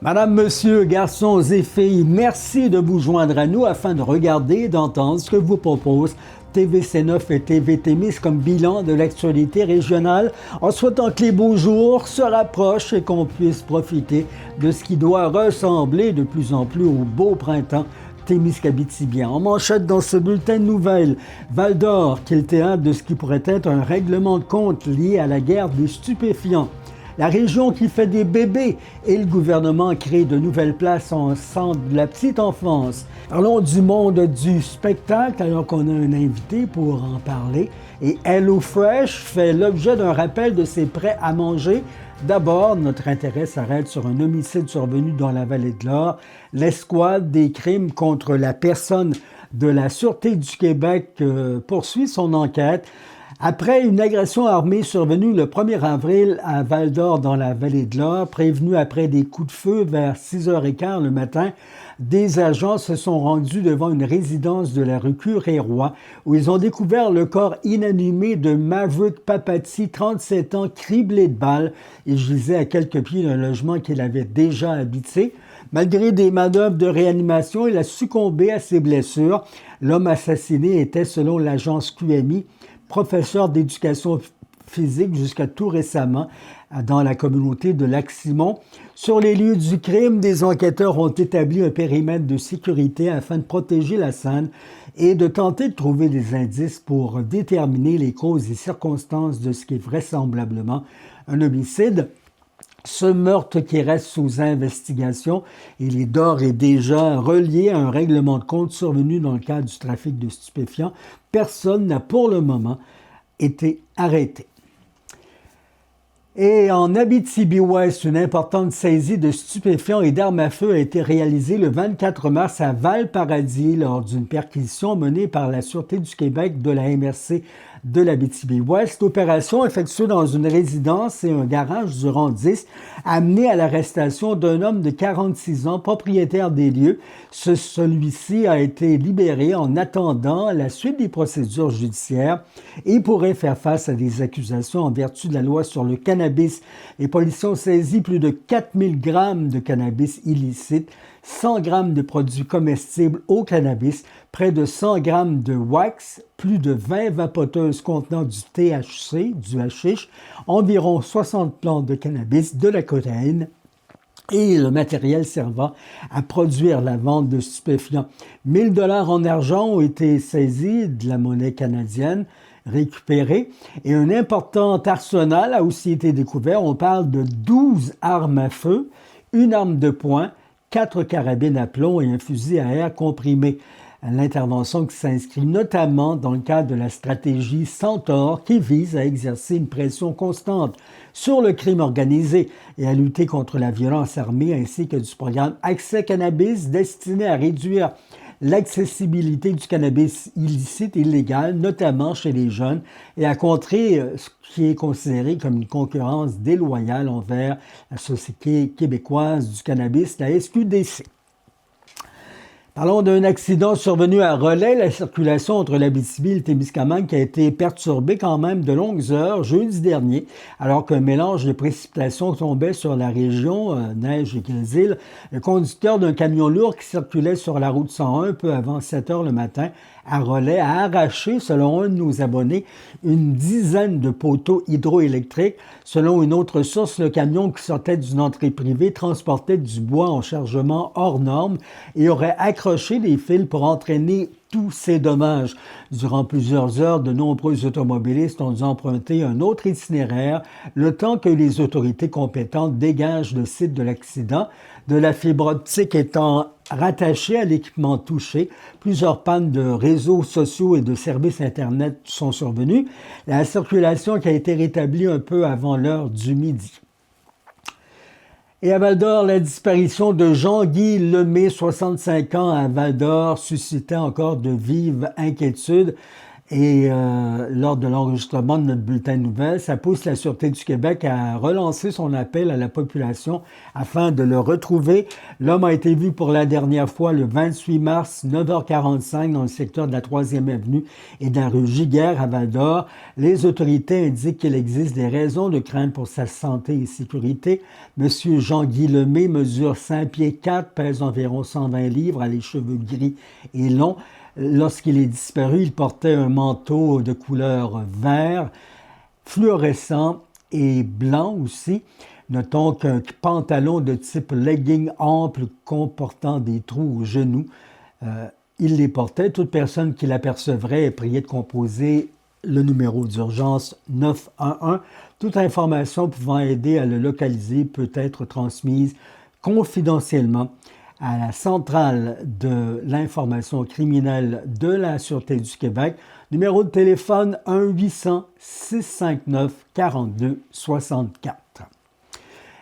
Madame, monsieur, garçons et filles, merci de vous joindre à nous afin de regarder et d'entendre ce que vous propose TVC9 et TV Témis comme bilan de l'actualité régionale, en souhaitant que les beaux jours se rapprochent et qu'on puisse profiter de ce qui doit ressembler de plus en plus au beau printemps témiscabitibien. En manchette dans ce bulletin de nouvelles, Val-d'Or, qui est le théâtre de ce qui pourrait être un règlement de compte lié à la guerre des stupéfiants. La région qui fait des bébés et le gouvernement crée de nouvelles places en centre de la petite enfance. Parlons du monde du spectacle alors qu'on a un invité pour en parler. Et HelloFresh fait l'objet d'un rappel de ses prêts à manger. D'abord, notre intérêt s'arrête sur un homicide survenu dans la vallée de l'Or. L'escouade des crimes contre la personne de la Sûreté du Québec poursuit son enquête. Après une agression armée survenue le 1er avril à Val-d'Or dans la vallée de l'Or, prévenue après des coups de feu vers 6h15 le matin, des agents se sont rendus devant une résidence de la rue Curie-Roy où ils ont découvert le corps inanimé de Maverick Papati, 37 ans, criblé de balles. Il gisait à quelques pieds d'un logement qu'il avait déjà habité. Malgré des manœuvres de réanimation, il a succombé à ses blessures. L'homme assassiné était, selon l'agence QMI, professeur d'éducation physique jusqu'à tout récemment dans la communauté de Lac-Simon. Sur les lieux du crime, des enquêteurs ont établi un périmètre de sécurité afin de protéger la scène et de tenter de trouver des indices pour déterminer les causes et circonstances de ce qui est vraisemblablement un homicide. Ce meurtre qui reste sous investigation, il est d'ores et déjà relié à un règlement de compte survenu dans le cadre du trafic de stupéfiants. Personne n'a pour le moment été arrêté. Et en Abitibi-Ouest, une importante saisie de stupéfiants et d'armes à feu a été réalisée le 24 mars à Val-Paradis lors d'une perquisition menée par la Sûreté du Québec de la MRC de l'Abitibi-Ouest. L'opération effectuée dans une résidence et un garage durant 10 a amené à l'arrestation d'un homme de 46 ans, propriétaire des lieux. Celui-ci a été libéré en attendant la suite des procédures judiciaires et pourrait faire face à des accusations en vertu de la loi sur le cannabis. Les policiers ont saisi plus de 4000 grammes de cannabis illicite, 100 grammes de produits comestibles au cannabis, près de 100 grammes de wax, plus de 20 vapoteuses contenant du THC, du hashish, environ 60 plantes de cannabis, de la cocaïne et le matériel servant à produire la vente de stupéfiants. 1000 dollars en argent ont été saisis, de la monnaie canadienne récupérée, et un important arsenal a aussi été découvert. On parle de 12 armes à feu, une arme de poing, 4 carabines à plomb et un fusil à air comprimé. L'intervention qui s'inscrit notamment dans le cadre de la stratégie Centaure qui vise à exercer une pression constante sur le crime organisé et à lutter contre la violence armée ainsi que du programme Accès Cannabis destiné à réduire l'accessibilité du cannabis illicite et illégal, notamment chez les jeunes, et à contrer ce qui est considéré comme une concurrence déloyale envers la Société québécoise du cannabis, la SQDC. Parlons d'un accident survenu à Relais, la circulation entre l'Abitibi et le Témiscamingue qui a été perturbée quand même de longues heures jeudi dernier, alors qu'un mélange de précipitations tombait sur la région, neige et grésil. Le conducteur d'un camion lourd qui circulait sur la route 101 peu avant 7 heures le matin à Relais a arraché, selon un de nos abonnés, une dizaine de poteaux hydroélectriques. Selon une autre source, le camion qui sortait d'une entrée privée transportait du bois en chargement hors norme et aurait accroché les fils pour entraîner tous ces dommages. Durant plusieurs heures, de nombreux automobilistes ont dû emprunter un autre itinéraire, le temps que les autorités compétentes dégagent le site de l'accident. De la fibre optique étant rattachée à l'équipement touché, plusieurs pannes de réseaux sociaux et de services Internet sont survenues. La circulation qui a été rétablie un peu avant l'heure du midi. Et à Val-d'Or, la disparition de Jean-Guy Lemay, 65 ans, à Val-d'Or, suscitait encore de vives inquiétudes. Et lors de l'enregistrement de notre bulletin de nouvelles, ça pousse la Sûreté du Québec à relancer son appel à la population afin de le retrouver. L'homme a été vu pour la dernière fois le 28 mars, 9h45, dans le secteur de la 3e avenue et de la rue Giguère à Val-d'Or. Les autorités indiquent qu'il existe des raisons de crainte pour sa santé et sécurité. Monsieur Jean-Guy Lemay mesure 5 pieds 4, pèse environ 120 livres, a les cheveux gris et longs. Lorsqu'il est disparu, il portait un manteau de couleur vert, fluorescent et blanc aussi. Notons qu'un pantalon de type legging ample comportant des trous aux genoux, il les portait. Toute personne qui l'apercevrait est priée de composer le numéro d'urgence 911. Toute information pouvant aider à le localiser peut être transmise confidentiellement à la centrale de l'information criminelle de la Sûreté du Québec. Numéro de téléphone 1-800-659-4264.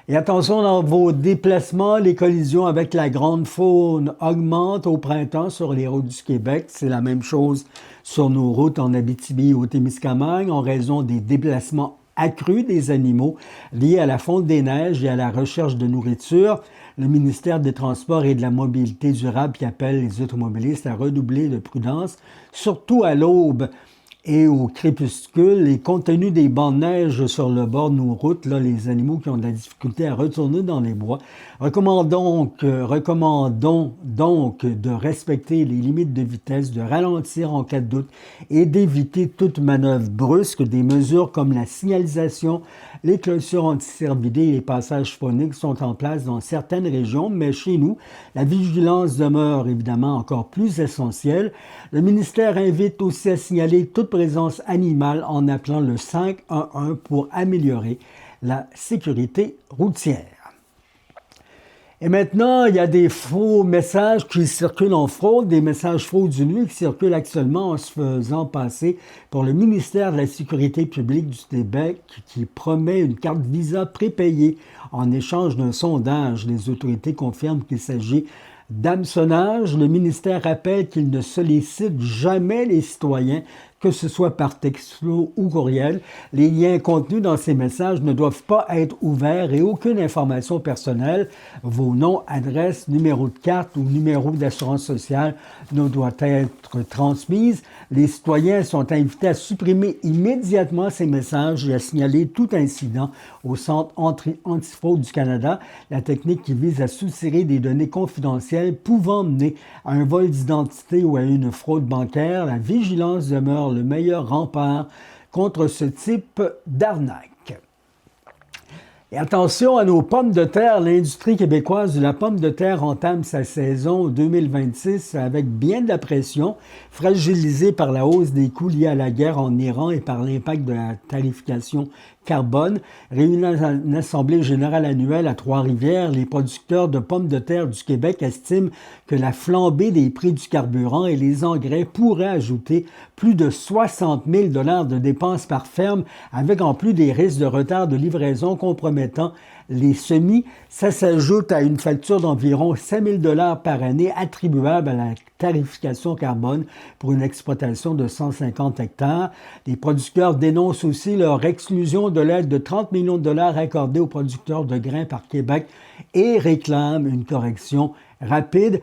Et attention, dans vos déplacements, les collisions avec la grande faune augmentent au printemps sur les routes du Québec. C'est la même chose sur nos routes en Abitibi et au Témiscamingue en raison des déplacements accrus des animaux liés à la fonte des neiges et à la recherche de nourriture. Le ministère des Transports et de la Mobilité durable qui appelle les automobilistes à redoubler de prudence, surtout à l'aube et au crépuscule. Et compte tenu des bancs de neige sur le bord de nos routes, là, les animaux qui ont de la difficulté à retourner dans les bois, recommandons donc de respecter les limites de vitesse, de ralentir en cas de doute et d'éviter toute manœuvre brusque. Des mesures comme la signalisation, les clôtures anti-cervidés et les passages phoniques sont en place dans certaines régions, mais chez nous, la vigilance demeure évidemment encore plus essentielle. Le ministère invite aussi à signaler toute présence animale en appelant le 511 pour améliorer la sécurité routière. Et maintenant, il y a des faux messages qui circulent en fraude, des messages frauduleux qui circulent actuellement en se faisant passer pour le ministère de la Sécurité publique du Québec qui promet une carte Visa prépayée en échange d'un sondage. Les autorités confirment qu'il s'agit d'hameçonnage. Le ministère rappelle qu'il ne sollicite jamais les citoyens, que ce soit par texto ou courriel. Les liens contenus dans ces messages ne doivent pas être ouverts et aucune information personnelle, vos noms, adresses, numéro de carte ou numéro d'assurance sociale ne doit être transmise. Les citoyens sont invités à supprimer immédiatement ces messages et à signaler tout incident au Centre antifraude du Canada, la technique qui vise à soutirer des données confidentielles pouvant mener à un vol d'identité ou à une fraude bancaire. La vigilance demeure le meilleur rempart contre ce type d'arnaque. Et attention à nos pommes de terre, l'industrie québécoise de la pomme de terre entame sa saison 2026 avec bien de la pression, fragilisée par la hausse des coûts liés à la guerre en Iran et par l'impact de la tarification carbone. Réunis à une assemblée générale annuelle à Trois-Rivières, les producteurs de pommes de terre du Québec estiment que la flambée des prix du carburant et les engrais pourrait ajouter plus de 60 000 $ de dépenses par ferme, avec en plus des risques de retard de livraison compromettant les semis. Ça s'ajoute à une facture d'environ 5 000 $ par année attribuable à la tarification carbone pour une exploitation de 150 hectares. Les producteurs dénoncent aussi leur exclusion de l'aide de 30 millions de $ accordée aux producteurs de grains par Québec et réclament une correction rapide.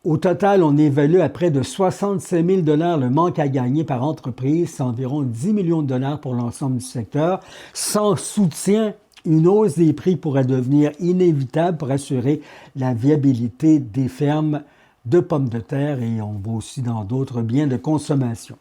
Au total, on évalue à près de 65 000 $ le manque à gagner par entreprise. C'est environ 10 millions de $ pour l'ensemble du secteur. Sans soutien, une hausse des prix pourrait devenir inévitable pour assurer la viabilité des fermes de pommes de terre et on va aussi dans d'autres biens de consommation.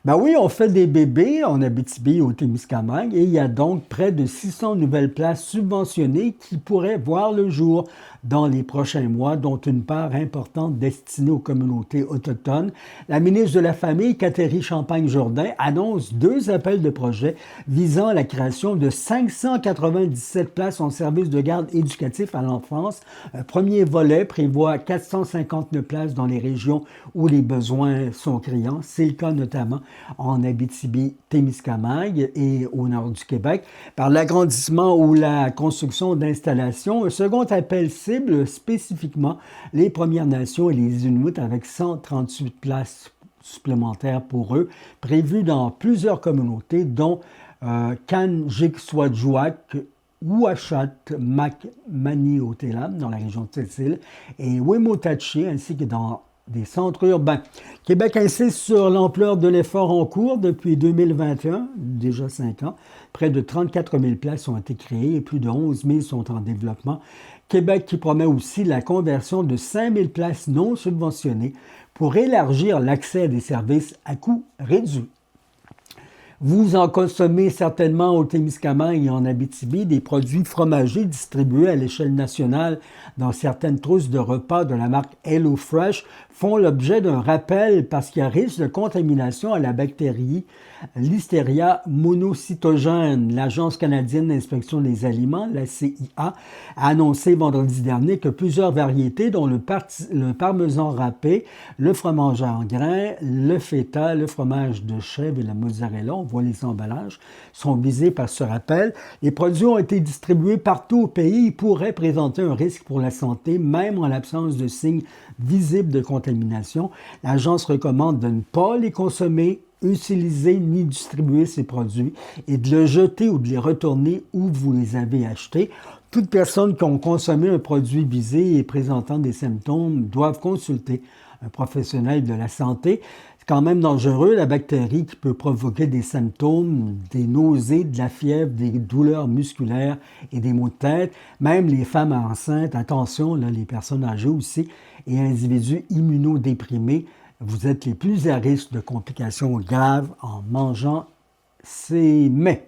Ben oui, on fait des bébés en Abitibi au Témiscamingue et il y a donc près de 600 nouvelles places subventionnées qui pourraient voir le jour dans les prochains mois, dont une part importante destinée aux communautés autochtones. La ministre de la Famille, Catherine Champagne-Jourdain, annonce 2 appels de projet visant la création de 597 places en service de garde éducatif à l'enfance. Un premier volet prévoit 459 places dans les régions où les besoins sont criants. C'est le cas notamment en Abitibi-Témiscamingue et au nord du Québec. Par l'agrandissement ou la construction d'installations, un second appel cible spécifiquement les Premières Nations et les Inuits avec 138 places supplémentaires pour eux, prévus dans plusieurs communautés, dont Kanjiksuadjuak, Ouachat, Maniotela, dans la région de Sept-Îles, et Wemotachi, ainsi que dans des centres urbains. Québec insiste sur l'ampleur de l'effort en cours depuis 2021, déjà 5 ans. Près de 34 000 places ont été créées et plus de 11 000 sont en développement. Québec qui promet aussi la conversion de 5 000 places non subventionnées pour élargir l'accès à des services à coût réduit. Vous en consommez certainement au Témiscamingue et en Abitibi des produits fromagers distribués à l'échelle nationale dans certaines trousses de repas de la marque HelloFresh font l'objet d'un rappel parce qu'il y a risque de contamination à la bactérie Listeria monocytogène. L'Agence canadienne d'inspection des aliments, la CIA, a annoncé vendredi dernier que plusieurs variétés, dont le parmesan râpé, le fromage en grains, le feta, le fromage de chèvre et la mozzarella, on voit les emballages, sont visés par ce rappel. Les produits ont été distribués partout au pays et pourraient présenter un risque pour la santé, même en l'absence de signes visibles de contamination. L'agence recommande de ne pas les consommer, utiliser ni distribuer ces produits et de le jeter ou de les retourner où vous les avez achetés. Toutes personnes qui ont consommé un produit visé et présentant des symptômes doivent consulter un professionnel de la santé. C'est quand même dangereux, la bactérie qui peut provoquer des symptômes, des nausées, de la fièvre, des douleurs musculaires et des maux de tête. Même les femmes enceintes, attention, là, les personnes âgées aussi, et individus immunodéprimés, vous êtes les plus à risque de complications graves en mangeant ces mets.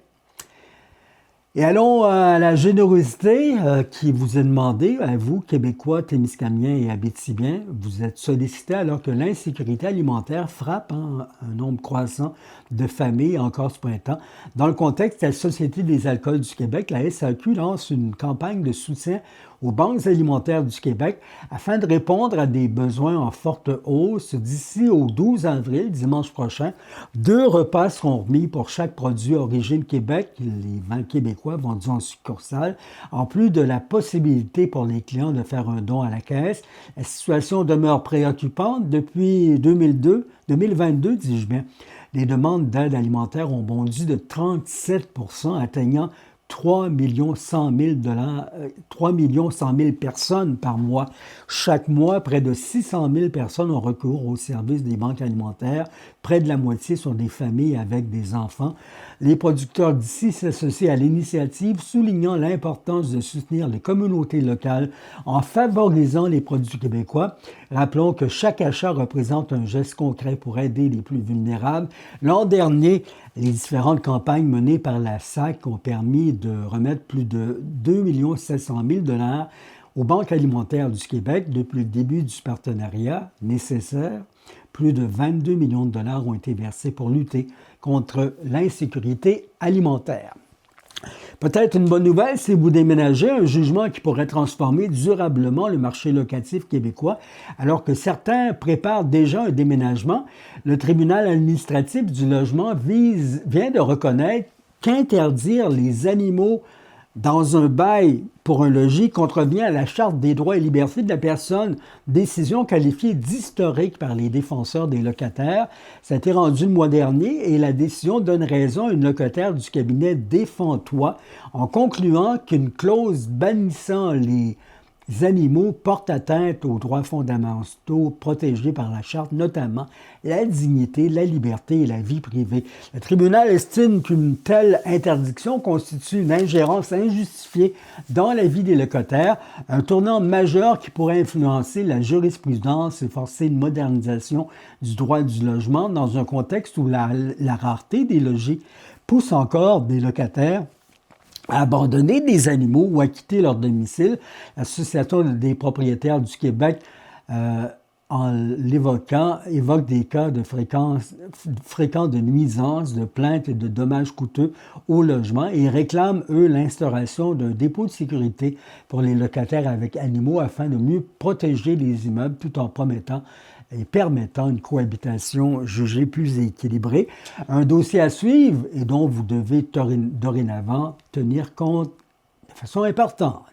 Et allons à la générosité qui vous est demandée, à vous, Québécois, Témiscamiens et Abitibiens. Vous êtes sollicités alors que l'insécurité alimentaire frappe un nombre croissant de familles encore ce printemps. Dans le contexte de la Société des alcools du Québec, la SAQ lance une campagne de soutien aux banques alimentaires du Québec afin de répondre à des besoins en forte hausse. D'ici au 12 avril, dimanche prochain, 2 repas seront remis pour chaque produit Origine Québec, les vins québécois vendus en succursale, en plus de la possibilité pour les clients de faire un don à la caisse. La situation demeure préoccupante depuis 2022, dis-je bien. Les demandes d'aide alimentaire ont bondi de 37 %, atteignant 3 100 000 personnes par mois. Chaque mois, près de 600 000 personnes ont recours au service des banques alimentaires. Près de la moitié sont des familles avec des enfants. Les producteurs d'ici s'associent à l'initiative, soulignant l'importance de soutenir les communautés locales en favorisant les produits québécois. Rappelons que chaque achat représente un geste concret pour aider les plus vulnérables. L'an dernier, les différentes campagnes menées par la SAC ont permis de remettre plus de 2 700 000 $ aux banques alimentaires du Québec depuis le début du partenariat nécessaire. Plus de 22 millions de dollars ont été versés pour lutter contre l'insécurité alimentaire. Peut-être une bonne nouvelle si vous déménagez, un jugement qui pourrait transformer durablement le marché locatif québécois. Alors que certains préparent déjà un déménagement, le tribunal administratif du logement vient de reconnaître qu'interdire les animaux dans un bail pour un logis contrevient à la Charte des droits et libertés de la personne, décision qualifiée d'historique par les défenseurs des locataires. Ça a été rendu le mois dernier et la décision donne raison à une locataire du cabinet Défends-toi en concluant qu'une clause bannissant les animaux portent atteinte aux droits fondamentaux protégés par la Charte, notamment la dignité, la liberté et la vie privée. Le tribunal estime qu'une telle interdiction constitue une ingérence injustifiée dans la vie des locataires, un tournant majeur qui pourrait influencer la jurisprudence et forcer une modernisation du droit du logement dans un contexte où la rareté des logis pousse encore des locataires à abandonner des animaux ou à quitter leur domicile. L'Association des propriétaires du Québec, en évoque des cas fréquents de nuisances, de plaintes et de dommages coûteux au logement et réclament, eux, l'instauration d'un dépôt de sécurité pour les locataires avec animaux afin de mieux protéger les immeubles tout en promettant et permettant une cohabitation jugée plus équilibrée. Un dossier à suivre et dont vous devez dorénavant tenir compte de façon importante.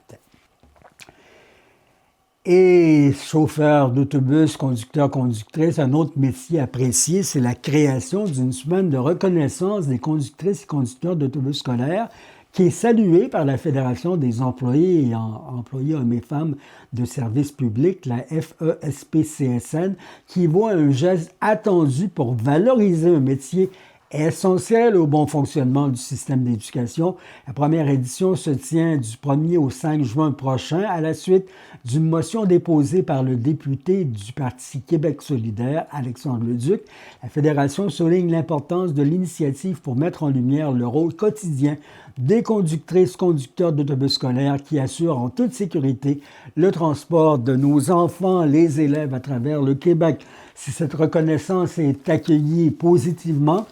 Et chauffeur d'autobus, conducteur, conductrice, un autre métier apprécié, c'est la création d'une semaine de reconnaissance des conductrices et conducteurs d'autobus scolaires qui est saluée par la Fédération des employés et employés hommes et femmes de services publics, la FESPCSN, qui voit un geste attendu pour valoriser un métier essentiel au bon fonctionnement du système d'éducation. La première édition se tient du 1er au 5 juin prochain à la suite d'une motion déposée par le député du Parti Québec solidaire, Alexandre Leduc. La Fédération souligne l'importance de l'initiative pour mettre en lumière le rôle quotidien des conductrices-conducteurs d'autobus scolaires qui assurent en toute sécurité le transport de nos enfants, les élèves à travers le Québec. Si cette reconnaissance est accueillie positivement,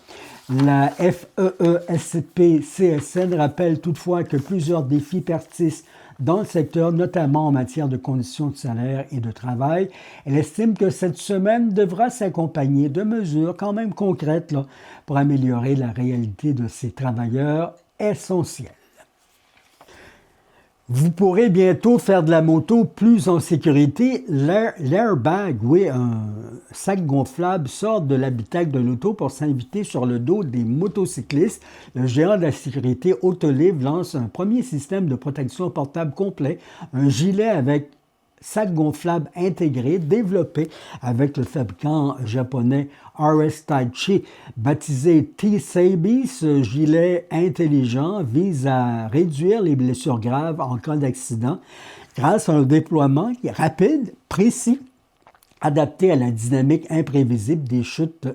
la FESPCSN rappelle toutefois que plusieurs défis persistent dans le secteur, notamment en matière de conditions de salaire et de travail. Elle estime que cette semaine devra s'accompagner de mesures quand même concrètes pour améliorer la réalité de ces travailleurs essentiels. Vous pourrez bientôt faire de la moto plus en sécurité. L'airbag, oui, un sac gonflable, sort de l'habitacle de l'auto pour s'inviter sur le dos des motocyclistes. Le géant de la sécurité Autoliv lance un premier système de protection portable complet, un gilet avec sac gonflable intégré développé avec le fabricant japonais RS Taichi. Baptisé T-Sabi, ce gilet intelligent vise à réduire les blessures graves en cas d'accident grâce à un déploiement rapide, précis, adapté à la dynamique imprévisible des chutes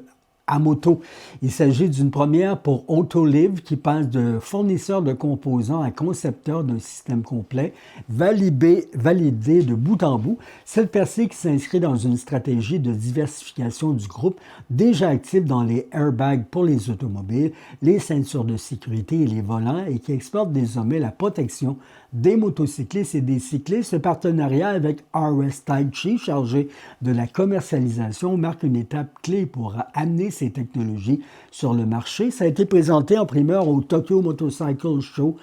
à moto. Il s'agit d'une première pour Autoliv qui passe de fournisseur de composants à concepteur d'un système complet, validé de bout en bout. Cette percée qui s'inscrit dans une stratégie de diversification du groupe déjà active dans les airbags pour les automobiles, les ceintures de sécurité et les volants et qui exporte désormais la protection des motocyclistes et des cyclistes. Ce partenariat avec RS Taichi, chargé de la commercialisation, marque une étape clé pour amener ces technologies sur le marché. Ça a été présenté en primeur au Tokyo Motorcycle Show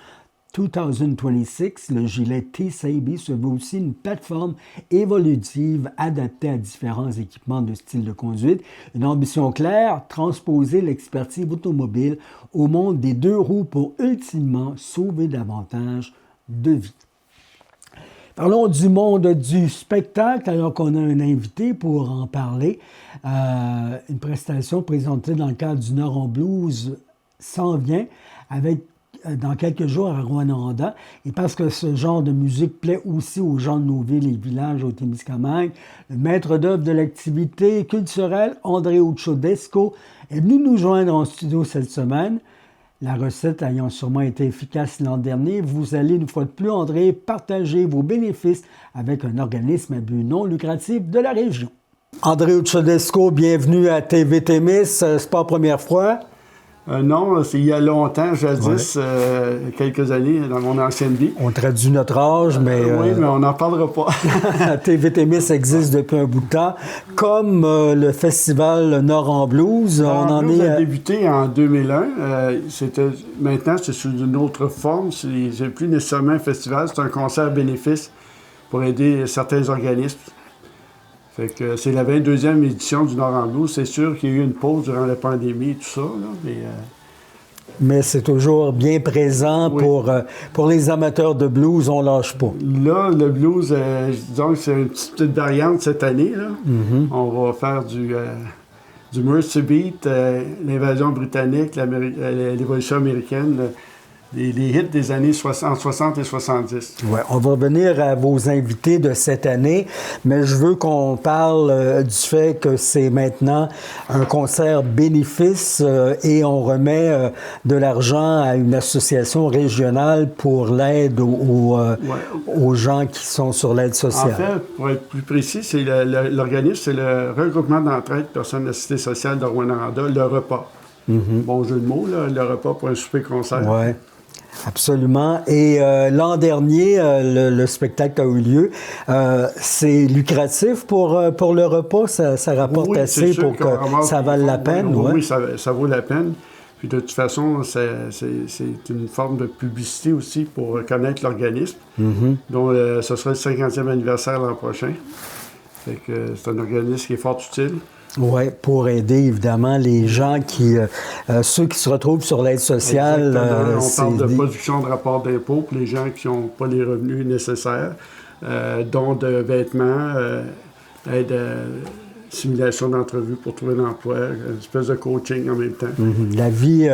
2026. Le gilet T-Sabi se veut aussi une plateforme évolutive adaptée à différents équipements de style de conduite. Une ambition claire, transposer l'expertise automobile au monde des deux roues pour ultimement sauver davantage de vie. Parlons du monde du spectacle, alors qu'on a un invité pour en parler. Une prestation présentée dans le cadre du Nord en Blues s'en vient avec dans quelques jours à Rwanda. Et parce que ce genre de musique plaît aussi aux gens de nos villes et villages au Témiscamingue, le maître d'œuvre de l'activité culturelle, André Uchodesco, est venu nous joindre en studio cette semaine. La recette ayant sûrement été efficace l'an dernier, vous allez, une fois de plus, André, partager vos bénéfices avec un organisme à but non lucratif de la région. André Uchodesco, bienvenue à TV Témis. C'est pas la première fois? Non, c'est il y a longtemps, jadis, quelques années, dans mon ancienne vie. On traduit notre âge, mais... Oui, mais on n'en parlera pas. TV Témis existe depuis un bout de temps. Comme le festival Nord en Blues, on en est... a débuté en 2001. Maintenant, c'est sous une autre forme. C'est plus nécessairement un festival, c'est un concert bénéfice pour aider certains organismes. Fait que c'est la 22e édition du Nord en Blues. C'est sûr qu'il y a eu une pause durant la pandémie et tout ça, là, mais c'est toujours bien présent, oui. Pour les amateurs de blues, on lâche pas. Là, le blues, disons que c'est une petite variante cette année. Là. Mm-hmm. On va faire du Mercy Beat, l'invasion britannique, l'évolution américaine, les hits des années 60 et 70. Oui, on va revenir à vos invités de cette année, mais je veux qu'on parle du fait que c'est maintenant un concert bénéfice et on remet de l'argent à une association régionale pour l'aide aux gens qui sont sur l'aide sociale. En fait, pour être plus précis, c'est l'organisme, c'est le regroupement d'entraide personnes de la Cité sociale de Rwanda, le repas. Mm-hmm. Bon jeu de mots, là, le repas pour un souper-concert. Oui. Absolument. Et l'an dernier, le spectacle a eu lieu. C'est lucratif pour le repas? Ça rapporte assez pour que ça vale la peine? Oui, ça vaut la peine. Puis de toute façon, c'est une forme de publicité aussi pour connaître l'organisme. Donc, ce sera le 50e anniversaire l'an prochain. Fait que c'est un organisme qui est fort utile. Oui, pour aider évidemment les gens ceux qui se retrouvent sur l'aide sociale. On parle de production de rapports d'impôts pour les gens qui n'ont pas les revenus nécessaires, dons de vêtements, aide à simulation d'entrevue pour trouver un emploi, une espèce de coaching en même temps. La vie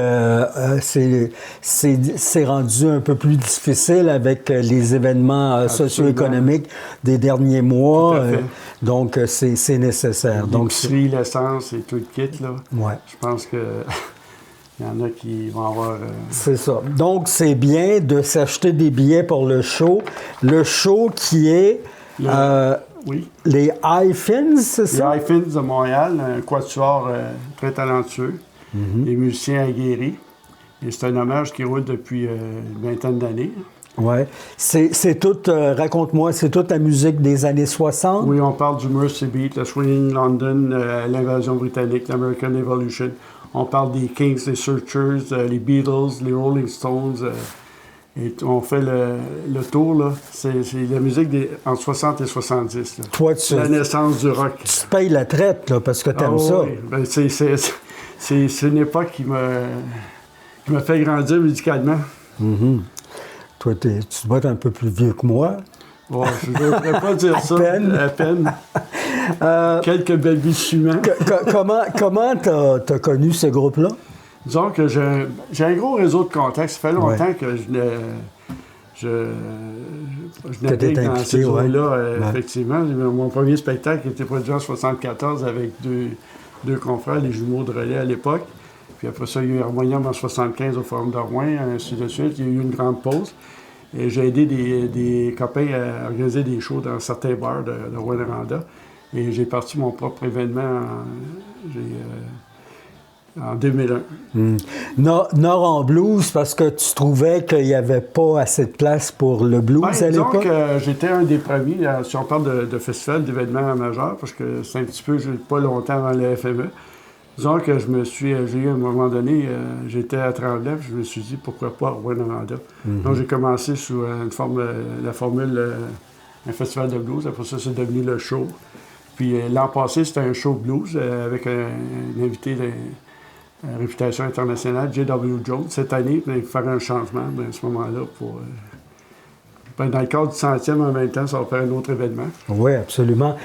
c'est rendu un peu plus difficile avec les événements socio-économiques des derniers mois. Donc, c'est nécessaire. L'épicerie, l'essence et tout le kit, là. Ouais. Je pense que il y en a qui vont avoir... C'est ça. Donc, c'est bien de s'acheter des billets pour le show. Le show qui est... oui. Les Hi-Fins, c'est ça? Les Hi-Fins de Montréal, un quatuor très talentueux, des musiciens aguerris. Et c'est un hommage qui roule depuis une vingtaine d'années. Oui. C'est tout, raconte-moi, c'est toute la musique des années 60? Oui, on parle du Mersey Beat, le Swinging London, l'invasion britannique, l'American Evolution. On parle des Kings, les Searchers, les Beatles, les Rolling Stones. Et on fait le tour, là. C'est la musique entre 60 et 70. Là. Toi, la naissance du rock. Tu te payes la traite, là, parce que t'aimes ça. Oui. Ben, c'est une époque qui m'a fait grandir musicalement. Toi, tu dois être un peu plus vieux que moi. Bon, je ne devrais pas dire ça. À peine. Quelques balbutiements. Comment t'as connu ce groupe-là? Disons que j'ai un gros réseau de contacts. Ça fait longtemps que je navigue dans ces eaux-là, effectivement. Mon premier spectacle était produit en 1974 avec deux confrères, les jumeaux de relais à l'époque. Puis après ça, il y a eu Harmonium en 1975 au Forum de Rouen, ainsi de suite. Il y a eu une grande pause. Et j'ai aidé des copains à organiser des shows dans certains bars de Rouyn-Noranda. Et j'ai parti mon propre événement en 2001. Nord en blues, parce que tu trouvais qu'il n'y avait pas assez de place pour le blues à l'époque? Donc, j'étais un des premiers, si on parle de festival, d'événements majeurs, parce que c'est un petit peu, pas longtemps avant le FME. Disons que j'ai eu à un moment donné, j'étais à Tremblay, puis je me suis dit, pourquoi pas Rouyn-Noranda? Donc, j'ai commencé sous la formule un festival de blues. Après ça, c'est devenu le show. Puis l'an passé, c'était un show blues avec un invité de réputation internationale, J.W. Jones. Cette année, il faut faire un changement à ce moment-là pour... dans le cadre du 100e, en même temps, ça va faire un autre événement. Oui, absolument.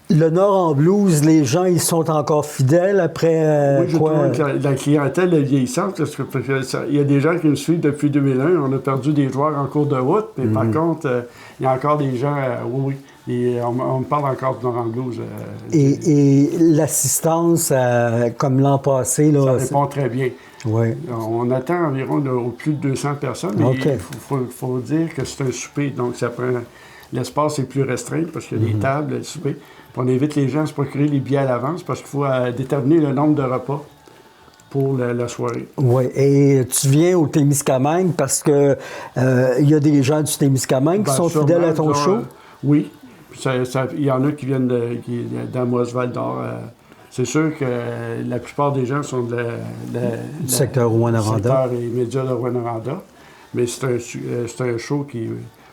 Le Nord en blues, les gens, ils sont encore fidèles après oui, je trouve que la clientèle est vieillissante. Parce que il y a des gens qui nous suivent depuis 2001. On a perdu des joueurs en cours de route. Mais par contre, il y a encore des gens... oui. Et on me parle encore du Nord en blues. Et l'assistance, comme l'an passé... Là, ça répond très bien. Oui. On attend environ au plus de 200 personnes. Mais il faut dire que c'est un souper. Donc, ça prend... L'espace est plus restreint parce qu'il y a des tables, le souper. On invite les gens à se procurer les billets à l'avance parce qu'il faut déterminer le nombre de repas pour la soirée. Oui, et tu viens au Témiscamingue parce que il y a des gens du Témiscamingue qui sont fidèles à ton show? Oui. Il y en a qui viennent d'Amos, Val-d'Or. C'est sûr que la plupart des gens sont du secteur Rouyn-Noranda. secteur immédiat de Rouyn-Noranda. Mais c'est un show qui...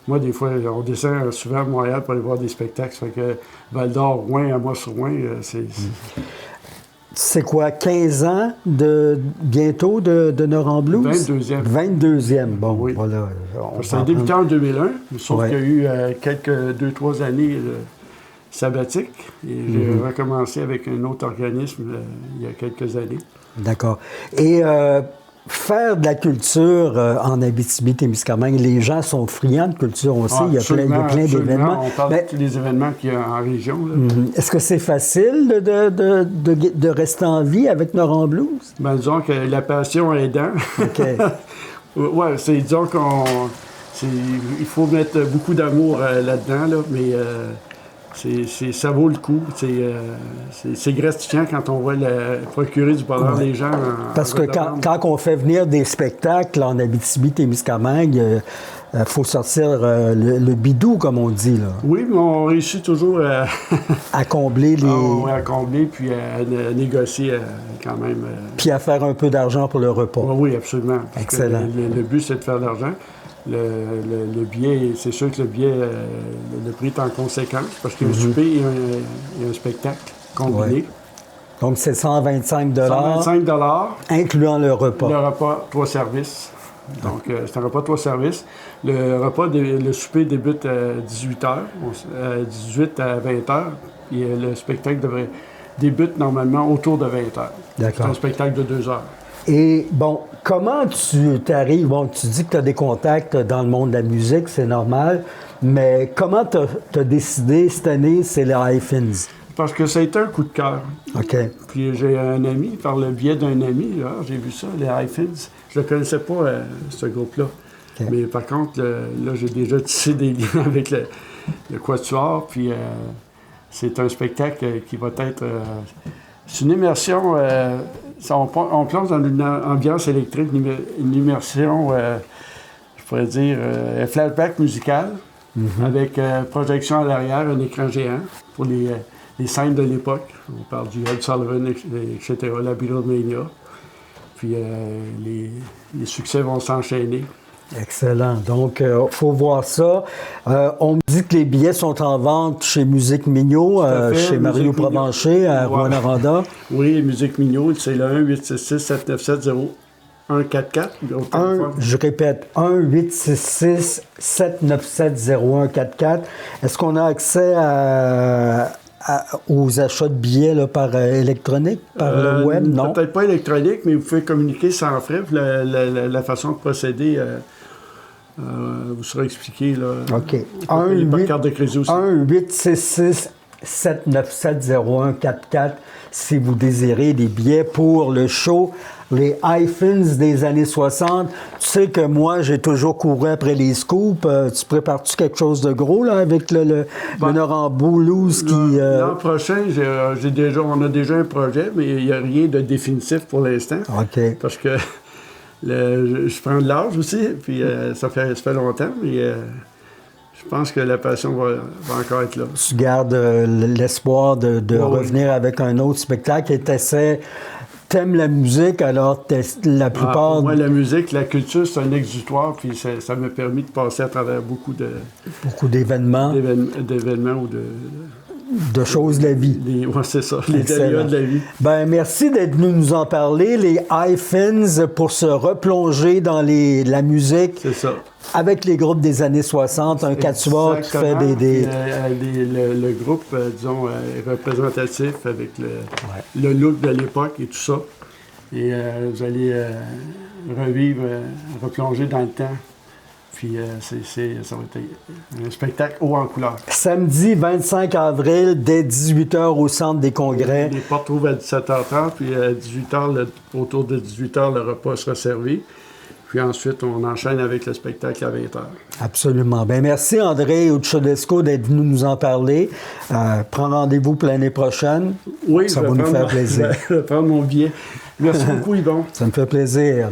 Moi, des fois, on descend souvent à Montréal pour aller voir des spectacles. Ça fait que Val-d'Or, Rouen, Amos-Rouen, c'est... C'est quoi, 15 ans bientôt de Nord en blues? 22e. 22e, bon, oui. Voilà. Ça a débuté en 2001, sauf qu'il y a eu quelques 2-3 années sabbatiques. Et j'ai recommencé avec un autre organisme il y a quelques années. D'accord. Et faire de la culture en Abitibi-Témiscamingue, les gens sont friands de culture aussi. Il y a plein d'événements. On parle de tous les événements qu'il y a en région. Est-ce que c'est facile de rester en vie avec Nord en blues? Ben, disons que la passion aidant. OK. Oui, disons qu'il faut mettre beaucoup d'amour là-dedans, là, mais ça vaut le coup. C'est gratifiant quand on voit procurer du bonheur des gens. Parce que quand on fait venir des spectacles en Abitibi-Témiscamingue, il faut sortir le bidou, comme on dit. Là. Oui, mais on réussit toujours à combler les... à combler, puis à négocier quand même. Puis à faire un peu d'argent pour le repas. Oui, absolument. Excellent. Le but, c'est de faire de l'argent. Le billet, c'est sûr que le billet, le prix est en conséquence, parce qu'il y a un souper et un spectacle combiné. Ouais. Donc, c'est 125 125 incluant le repas. Le repas, 3 services. Donc, c'est un repas 3 services. Le souper débute à 18h, 18 à 20h, et le spectacle débute normalement autour de 20h. D'accord. C'est un spectacle de 2 heures. Et bon, comment tu t'arrives? Bon, tu dis que tu as des contacts dans le monde de la musique, c'est normal, mais comment tu as décidé cette année, c'est les Hi-Fins? Parce que ça a été un coup de cœur. OK. Puis j'ai un ami, par le biais d'un ami, là, j'ai vu ça, les Hi-Fins. Je ne connaissais pas, ce groupe-là. Okay. Mais par contre, là, j'ai déjà tissé des liens avec le Quatuor, puis c'est un spectacle qui va être... c'est une immersion... on plonge dans une ambiance électrique, une immersion, je pourrais dire, un flashback musical, avec projection à l'arrière, un écran géant pour les scènes de l'époque. On parle du Ed Sullivan, etc., la Beatlemania. Puis les succès vont s'enchaîner. Excellent. Donc, il faut voir ça. On me dit que les billets sont en vente chez Musique Mignot, chez Mario Provencher, à Rouyn-Noranda. Oui, Musique Mignot, c'est le 1-866-797-0144. Je répète, 1-866-797-0144. Est-ce qu'on a accès aux achats de billets là, par électronique, par le web? Non. Peut-être pas électronique, mais vous pouvez communiquer sans frais. La façon de procéder vous sera expliquée. OK. Il n'y a pas de carte de crédit aussi. 1-866-797-0144 si vous désirez des billets pour le show les Hi-Fins des années 60. Tu sais que moi, j'ai toujours couru après les scoops. Tu prépares-tu quelque chose de gros là, avec le Norambo Blues qui... L'an prochain, on a déjà un projet, mais il n'y a rien de définitif pour l'instant. OK. Parce que je prends de l'âge aussi, puis ça fait longtemps, mais... je pense que la passion va encore être là. Tu gardes l'espoir de revenir avec un autre spectacle et t'aimes la musique, alors la plupart... moi, la musique, la culture, c'est un exutoire, puis ça m'a permis de passer à travers beaucoup d'événements. D'événements ou de choses de la vie. Oui, c'est ça, les aléas de la vie. Ben, merci d'être venu nous en parler, les Hi-Fins, pour se replonger dans la musique. C'est ça. Avec les groupes des années 60, un quatuor qui fait des... le groupe, disons, est représentatif avec le look de l'époque et tout ça. Et vous allez revivre, replonger dans le temps. Puis ça va être un spectacle haut en couleur. Samedi 25 avril, dès 18h au Centre des Congrès. Les portes ouvrent à 17h30, puis à 18h, autour de 18h, le repas sera servi. Puis ensuite, on enchaîne avec le spectacle à 20h. Absolument. Bien, merci André Ucciodesco d'être venu nous en parler. Prends rendez-vous pour l'année prochaine. Oui, ça va nous faire plaisir. Je vais prendre mon billet. Merci beaucoup, Yvon. Ça me fait plaisir.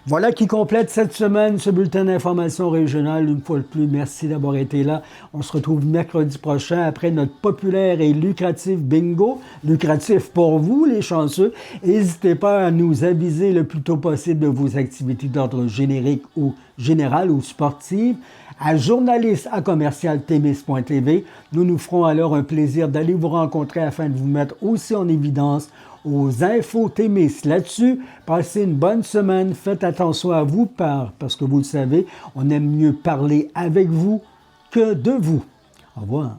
Voilà qui complète cette semaine ce bulletin d'information régionale. Une fois de plus, merci d'avoir été là. On se retrouve mercredi prochain après notre populaire et lucratif bingo. Lucratif pour vous, les chanceux. N'hésitez pas à nous aviser le plus tôt possible de vos activités d'ordre générique ou général ou sportive à journaliste@commercialtemis.tv. Nous nous ferons alors un plaisir d'aller vous rencontrer afin de vous mettre aussi en évidence aux infos Témis. Là-dessus, passez une bonne semaine. Faites attention à vous parce que vous le savez, on aime mieux parler avec vous que de vous. Au revoir.